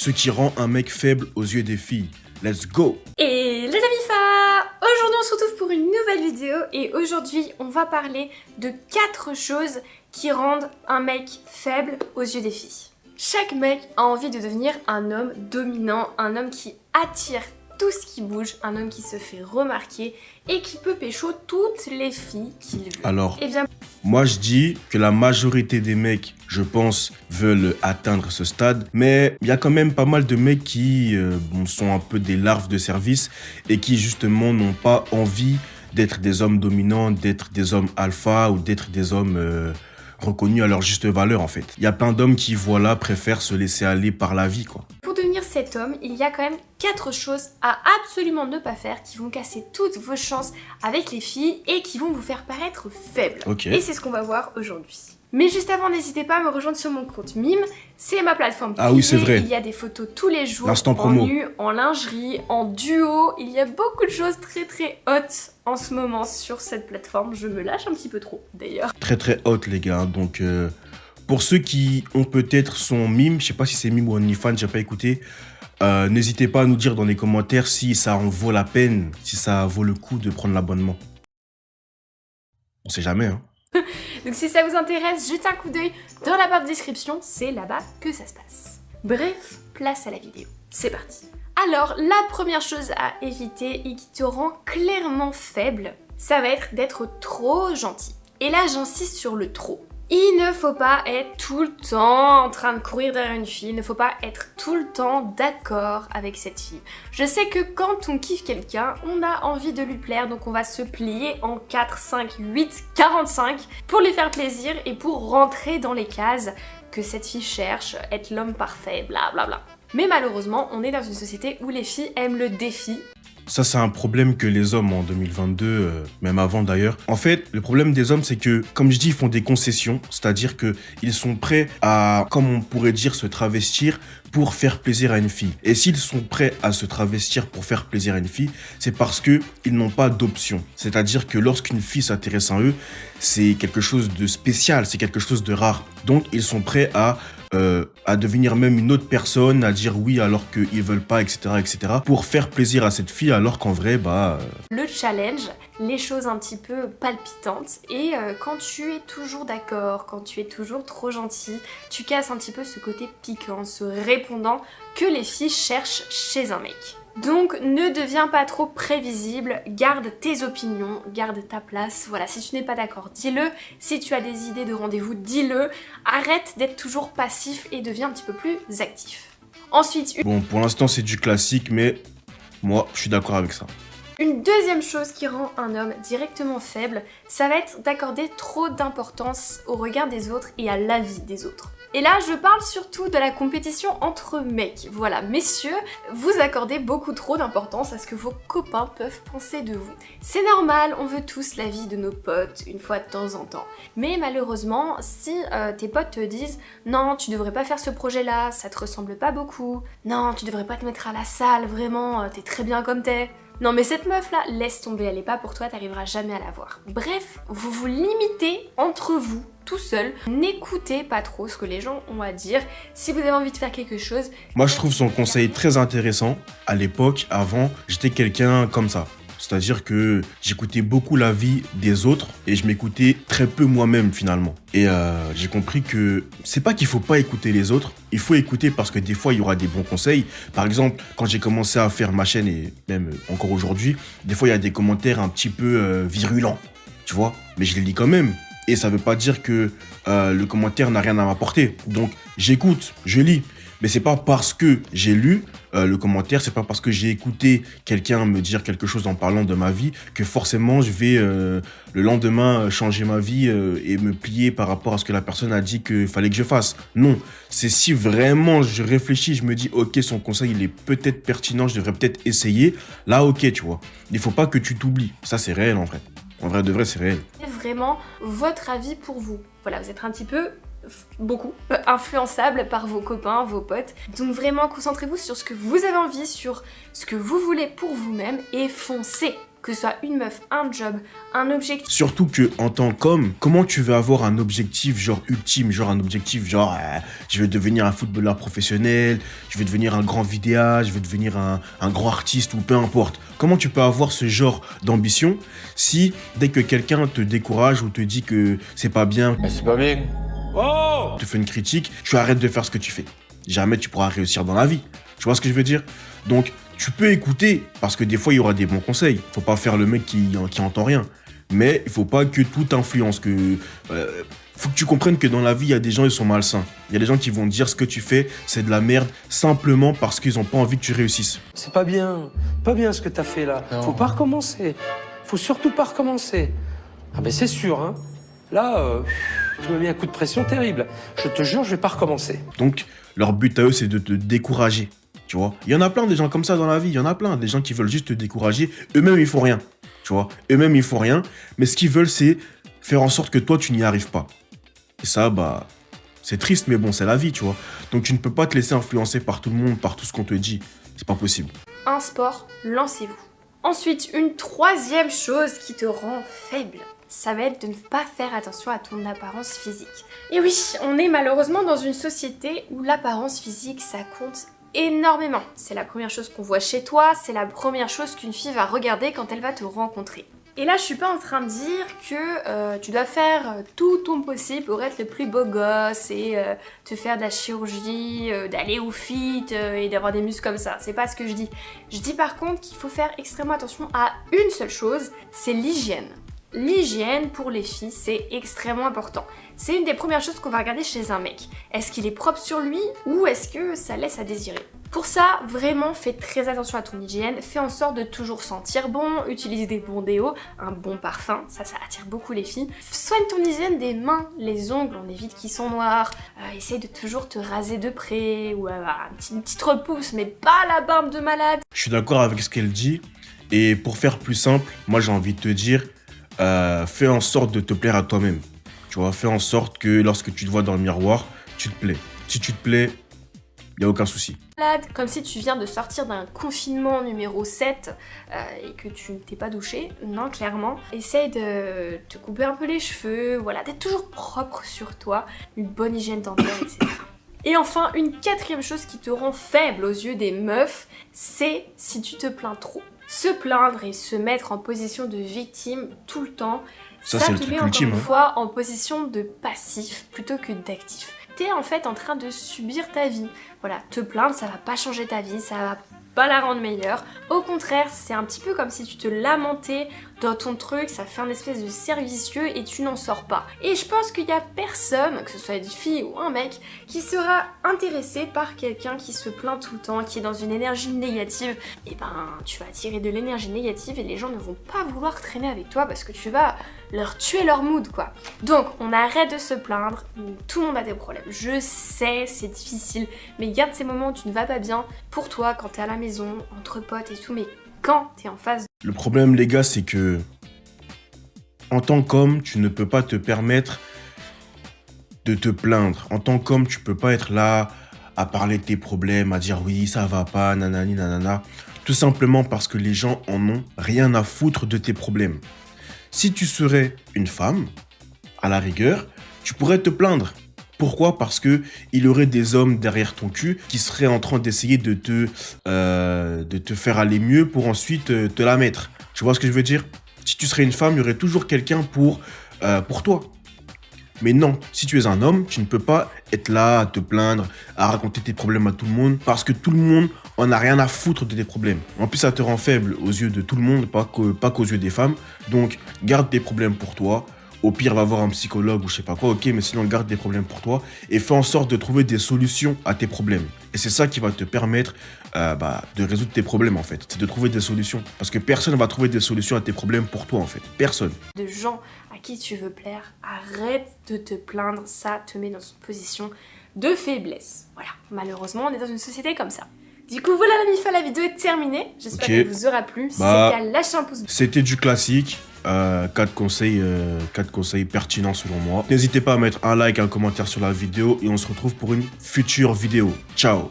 Ce qui rend un mec faible aux yeux des filles. Let's go! Et les amis fa! Aujourd'hui on se retrouve pour une nouvelle vidéo et aujourd'hui on va parler de 4 choses qui rendent un mec faible aux yeux des filles. Chaque mec a envie de devenir un homme dominant, un homme qui attire tout ce qui bouge, un homme qui se fait remarquer et qui peut pécho toutes les filles qu'il veut. Alors, eh bien, moi je dis que la majorité des mecs, je pense, veulent atteindre ce stade, mais il y a quand même pas mal de mecs qui sont un peu des larves de service et qui justement n'ont pas envie d'être des hommes dominants, d'être des hommes alpha ou d'être des hommes reconnus à leur juste valeur en fait. Il y a plein d'hommes qui, voilà, préfèrent se laisser aller par la vie quoi. Pour devenir cet homme, il y a quand même 4 choses à absolument ne pas faire qui vont casser toutes vos chances avec les filles et qui vont vous faire paraître faible. Okay. Et c'est ce qu'on va voir aujourd'hui. Mais juste avant, n'hésitez pas à me rejoindre sur mon compte Mime, c'est ma plateforme privée. Ah oui, c'est vrai. Il y a des photos tous les jours, L'instant en promo. nu, en lingerie, en duo. Il y a beaucoup de choses très très hot en ce moment sur cette plateforme. Je me lâche un petit peu trop d'ailleurs. Très très hot les gars, donc pour ceux qui ont peut-être son Mime, je sais pas si c'est Mime ou OnlyFans, j'ai pas écouté, n'hésitez pas à nous dire dans les commentaires si ça en vaut la peine, si ça vaut le coup de prendre l'abonnement. On sait jamais hein. Donc si ça vous intéresse, jetez un coup d'œil dans la barre de description, c'est là-bas que ça se passe. Bref, place à la vidéo. C'est parti. Alors, la première chose à éviter et qui te rend clairement faible, ça va être d'être trop gentil. Et là, j'insiste sur le trop. Il ne faut pas être tout le temps en train de courir derrière une fille, il ne faut pas être tout le temps d'accord avec cette fille. Je sais que quand on kiffe quelqu'un, on a envie de lui plaire, donc on va se plier en 4, 5, 8, 45 pour lui faire plaisir et pour rentrer dans les cases que cette fille cherche, être l'homme parfait, bla bla bla. Mais malheureusement, on est dans une société où les filles aiment le défi. Ça, c'est un problème que les hommes en 2022, même avant d'ailleurs. En fait, le problème des hommes, c'est que, comme je dis, ils font des concessions. C'est-à-dire qu'ils sont prêts à, comme on pourrait dire, se travestir pour faire plaisir à une fille. Et s'ils sont prêts à se travestir pour faire plaisir à une fille, c'est parce qu'ils n'ont pas d'option. C'est-à-dire que lorsqu'une fille s'intéresse à eux, c'est quelque chose de spécial, c'est quelque chose de rare. Donc, ils sont prêts à devenir même une autre personne, à dire oui alors qu'ils veulent pas, etc., etc., pour faire plaisir à cette fille alors qu'en vrai, Le challenge, les choses un petit peu palpitantes, et quand tu es toujours d'accord, quand tu es toujours trop gentil, tu casses un petit peu ce côté piquant, ce répondant que les filles cherchent chez un mec. Donc ne deviens pas trop prévisible, garde tes opinions, garde ta place, voilà, si tu n'es pas d'accord, dis-le, si tu as des idées de rendez-vous, dis-le, arrête d'être toujours passif et deviens un petit peu plus actif. Ensuite, Bon, pour l'instant c'est du classique, mais moi je suis d'accord avec ça. Une deuxième chose qui rend un homme directement faible, ça va être d'accorder trop d'importance au regard des autres et à l'avis des autres. Et là, je parle surtout de la compétition entre mecs. Voilà, messieurs, vous accordez beaucoup trop d'importance à ce que vos copains peuvent penser de vous. C'est normal, on veut tous l'avis de nos potes une fois de temps en temps. Mais malheureusement, si tes potes te disent « Non, tu devrais pas faire ce projet-là, ça te ressemble pas beaucoup. Non, tu devrais pas te mettre à la salle, vraiment, t'es très bien comme t'es. » Non mais cette meuf là, laisse tomber, elle est pas pour toi, t'arriveras jamais à la voir. Bref, vous vous limitez entre vous, tout seul. N'écoutez pas trop ce que les gens ont à dire. Si vous avez envie de faire quelque chose... Moi je trouve son conseil très intéressant. À l'époque, avant, j'étais quelqu'un comme ça. C'est-à-dire que j'écoutais beaucoup l'avis des autres et je m'écoutais très peu moi-même finalement. Et j'ai compris que c'est pas qu'il faut pas écouter les autres, il faut écouter parce que des fois il y aura des bons conseils. Par exemple, quand j'ai commencé à faire ma chaîne et même encore aujourd'hui, des fois il y a des commentaires un petit peu virulents, tu vois, mais je les lis quand même. Et ça veut pas dire que le commentaire n'a rien à m'apporter. Donc j'écoute, je lis. Mais c'est pas parce que j'ai lu le commentaire, c'est pas parce que j'ai écouté quelqu'un me dire quelque chose en parlant de ma vie que forcément je vais le lendemain changer ma vie et me plier par rapport à ce que la personne a dit qu'il fallait que je fasse. Non, c'est si vraiment je réfléchis, je me dis ok, son conseil il est peut-être pertinent, je devrais peut-être essayer. Là ok, tu vois. Il faut pas que tu t'oublies. Ça c'est réel en vrai. En vrai de vrai c'est réel. Vraiment votre avis pour vous. Voilà, vous êtes un petit peu... beaucoup influençable par vos copains, vos potes. Donc vraiment concentrez-vous sur ce que vous avez envie, sur ce que vous voulez pour vous-même et foncez. que ce soit une meuf, un job, un objectif. Surtout que en tant qu'homme, comment tu veux avoir un objectif genre ultime, genre un objectif genre je vais devenir un footballeur professionnel, je vais devenir un grand vidéaste, je vais devenir un grand artiste ou peu importe. Comment tu peux avoir ce genre d'ambition si dès que quelqu'un te décourage ou te dit que c'est pas bien, C'est pas bien. Oh! te fait une critique, tu arrêtes de faire ce que tu fais. Jamais tu pourras réussir dans la vie. Tu vois ce que je veux dire? Donc tu peux écouter, parce que des fois, il y aura des bons conseils. Faut pas faire le mec qui entend rien. Mais il faut pas que tout influence. Faut que tu comprennes que dans la vie, il y a des gens, ils sont malsains. Il y a des gens qui vont dire ce que tu fais, c'est de la merde, simplement parce qu'ils ont pas envie que tu réussisses. C'est pas bien ce que t'as fait là. Non. Faut pas recommencer. Faut surtout pas recommencer. Ah ben c'est sûr, hein. Là, tu m'as mis un coup de pression terrible. Je te jure, je vais pas recommencer. Donc, leur but à eux, c'est de te décourager. Tu vois, il y en a plein des gens comme ça dans la vie, il y en a plein, des gens qui veulent juste te décourager, eux-mêmes ils font rien, tu vois, eux-mêmes ils font rien, mais ce qu'ils veulent c'est faire en sorte que toi tu n'y arrives pas. Et ça, c'est triste, mais bon, c'est la vie, tu vois. Donc tu ne peux pas te laisser influencer par tout le monde, par tout ce qu'on te dit, c'est pas possible. Un sport, lancez-vous. Ensuite, une troisième chose qui te rend faible, ça va être de ne pas faire attention à ton apparence physique. Et oui, on est malheureusement dans une société où l'apparence physique, ça compte énormément. C'est la première chose qu'on voit chez toi, c'est la première chose qu'une fille va regarder quand elle va te rencontrer. Et là, je suis pas en train de dire que tu dois faire tout ton possible pour être le plus beau gosse et te faire de la chirurgie, d'aller au fit et d'avoir des muscles comme ça. C'est pas ce que je dis. Je dis par contre qu'il faut faire extrêmement attention à une seule chose, c'est l'hygiène. L'hygiène pour les filles, c'est extrêmement important. C'est une des premières choses qu'on va regarder chez un mec. Est-ce qu'il est propre sur lui ou est-ce que ça laisse à désirer? Pour ça, vraiment, fais très attention à ton hygiène. Fais en sorte de toujours sentir bon, utilise des bons déos, un bon parfum, ça attire beaucoup les filles. Soigne ton hygiène des mains, les ongles, on évite qu'ils sont noirs. Essaye de toujours te raser de près ou avoir une petite repousse, mais pas la barbe de malade. Je suis d'accord avec ce qu'elle dit, et pour faire plus simple, moi j'ai envie de te dire, fais en sorte de te plaire à toi-même. Tu vois, fais en sorte que lorsque tu te vois dans le miroir, tu te plais. Si tu te plais, il n'y a aucun souci. Comme si tu viens de sortir d'un confinement numéro 7 et que tu ne t'es pas douché. Non, clairement. Essaye de te couper un peu les cheveux, voilà, d'être toujours propre sur toi, une bonne hygiène dentaire, etc. Et enfin, une quatrième chose qui te rend faible aux yeux des meufs, c'est si tu te plains trop. Se plaindre et se mettre en position de victime tout le temps, Ça, ça c'est le te truc met encore ultime, une hein. fois en position de passif plutôt que d'actif. T'es en fait en train de subir ta vie. Voilà, te plaindre, ça va pas changer ta vie, ça va pas la rendre meilleure. Au contraire, c'est un petit peu comme si tu te lamentais dans ton truc, ça fait un espèce de cercle vicieux et tu n'en sors pas. Et je pense qu'il y a personne, que ce soit une fille ou un mec, qui sera intéressé par quelqu'un qui se plaint tout le temps, qui est dans une énergie négative. Et tu vas attirer de l'énergie négative et les gens ne vont pas vouloir traîner avec toi parce que tu vas leur tuer leur mood, quoi. Donc, on arrête de se plaindre, tout le monde a des problèmes. Je sais, c'est difficile, mais garde ces moments où tu ne vas pas bien pour toi, quand t'es à la maison, entre potes et tout, mais quand t'es en face. Le problème, les gars, c'est que en tant qu'homme, tu ne peux pas te permettre de te plaindre. En tant qu'homme, tu peux pas être là à parler de tes problèmes, à dire oui, ça va pas, nanani, nanana. Tout simplement parce que les gens en ont rien à foutre de tes problèmes. Si tu serais une femme, à la rigueur, tu pourrais te plaindre. Pourquoi? Parce que il y aurait des hommes derrière ton cul qui seraient en train d'essayer de te faire aller mieux pour ensuite te la mettre. Tu vois ce que je veux dire? Si tu serais une femme, il y aurait toujours quelqu'un pour toi. Mais non, si tu es un homme, tu ne peux pas être là à te plaindre, à raconter tes problèmes à tout le monde, parce que tout le monde en a rien à foutre de tes problèmes. En plus, ça te rend faible aux yeux de tout le monde, pas qu'aux yeux des femmes. Donc, garde tes problèmes pour toi. Au pire, va voir un psychologue ou je sais pas quoi, ok, mais sinon, garde des problèmes pour toi et fais en sorte de trouver des solutions à tes problèmes. Et c'est ça qui va te permettre de résoudre tes problèmes, en fait. C'est de trouver des solutions. Parce que personne ne va trouver des solutions à tes problèmes pour toi, en fait. Personne. De gens à qui tu veux plaire, arrête de te plaindre, ça te met dans une position de faiblesse. Voilà, malheureusement, on est dans une société comme ça. Du coup, voilà la MIFA, la vidéo est terminée. J'espère qu'elle vous aura plu. Si c'est le cas, lâchez un pouce bleu. C'était du classique. 4 conseils pertinents selon moi. N'hésitez pas à mettre un like, un commentaire sur la vidéo et on se retrouve pour une future vidéo. Ciao!